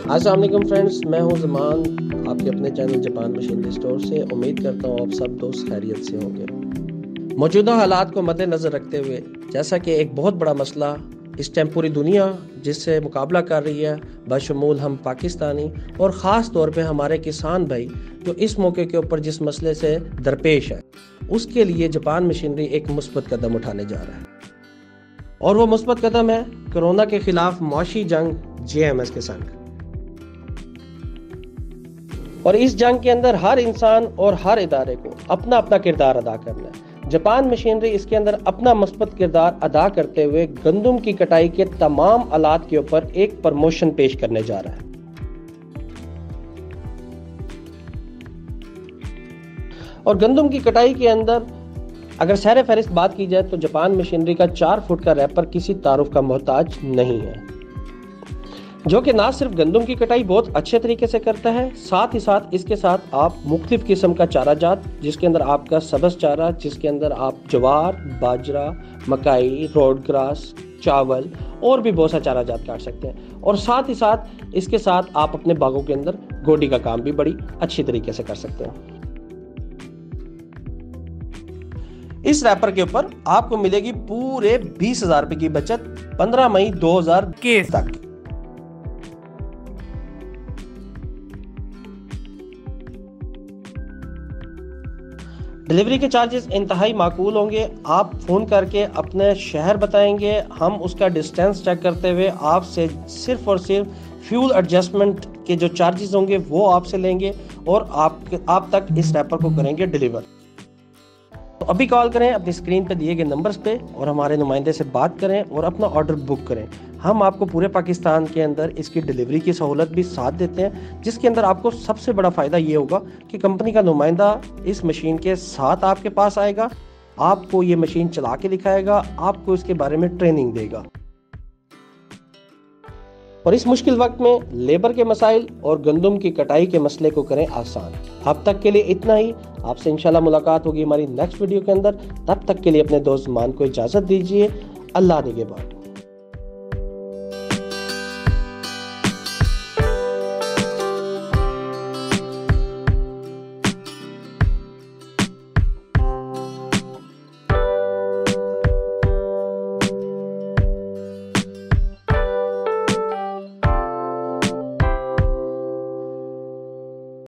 अस्सलाम वालेकुम फ्रेंड्स, मैं हूं ज़मान आपके अपने चैनल जापान मशीनरी स्टोर से। उम्मीद करता हूं आप सब दोस्त खैरियत से होंगे। मौजूदा हालात को मद्देनज़र रखते हुए, जैसा कि एक बहुत बड़ा मसला इस टाइम पूरी दुनिया जिससे मुकाबला कर रही है, बशमूल हम पाकिस्तानी और ख़ास तौर पे हमारे किसान भाई जो इस मौके के ऊपर जिस मसले से दरपेश है, उसके लिए जापान मशीनरी एक मुस्बत कदम उठाने जा रहा है। और वो मुस्बत कदम है कोरोना के खिलाफ मुआशी जंग JMS के संग। और इस जंग के अंदर हर इंसान और हर इदारे को अपना अपना किरदार अदा करना है। जापान मशीनरी इसके अंदर अपना मुस्बत किरदार अदा करते हुए गंदम की कटाई के तमाम आलात के ऊपर एक प्रमोशन पेश करने जा रहा है। और गंदम की कटाई के अंदर अगर सैर फहरिस्त बात की जाए तो जापान मशीनरी का 4 फुट का रैपर किसी तारुफ का मोहताज नहीं है, जो कि ना सिर्फ गंदम की कटाई बहुत अच्छे तरीके से करता है, साथ ही साथ इसके साथ आप मुख्तलिफ किस्म का चारा जात, जिसके अंदर आपका सब्ज़ चारा, जिसके अंदर आप जवार, बाजरा, मकाई, रोड ग्रास, चावल और भी बहुत सा चारा जात काट सकते हैं। और साथ ही साथ इसके साथ आप अपने बागों के अंदर गोडी का काम भी बड़ी अच्छी तरीके से कर सकते हैं। इस रैपर के ऊपर आपको मिलेगी पूरे 20,000 रुपए की बचत 15 मई 2021 तक। डिलीवरी के चार्जेस इंतहाई माकूल होंगे। आप फ़ोन करके अपने शहर बताएंगे, हम उसका डिस्टेंस चेक करते हुए आपसे सिर्फ और सिर्फ फ्यूल एडजस्टमेंट के जो चार्जेस होंगे वो आपसे लेंगे और आप तक इस रैपर को करेंगे डिलीवर। तो अभी कॉल करें अपनी स्क्रीन पे दिए गए नंबर्स पे और हमारे नुमाइंदे से बात करें और अपना ऑर्डर बुक करें। हम आपको पूरे पाकिस्तान के अंदर इसकी डिलीवरी की सहूलत भी साथ देते हैं, जिसके अंदर आपको सबसे बड़ा फ़ायदा ये होगा कि कंपनी का नुमाइंदा इस मशीन के साथ आपके पास आएगा, आपको ये मशीन चला के दिखाएगा, आपको इसके बारे में ट्रेनिंग देगा। और इस मुश्किल वक्त में लेबर के मसाइल और गंदम की कटाई के मसले को करें आसान। अब तक के लिए इतना ही। आपसे इंशाल्लाह मुलाकात होगी हमारी नेक्स्ट वीडियो के अंदर। तब तक के लिए अपने दोस्त ज़मान को इजाज़त दीजिए। अल्लाह निगहबान।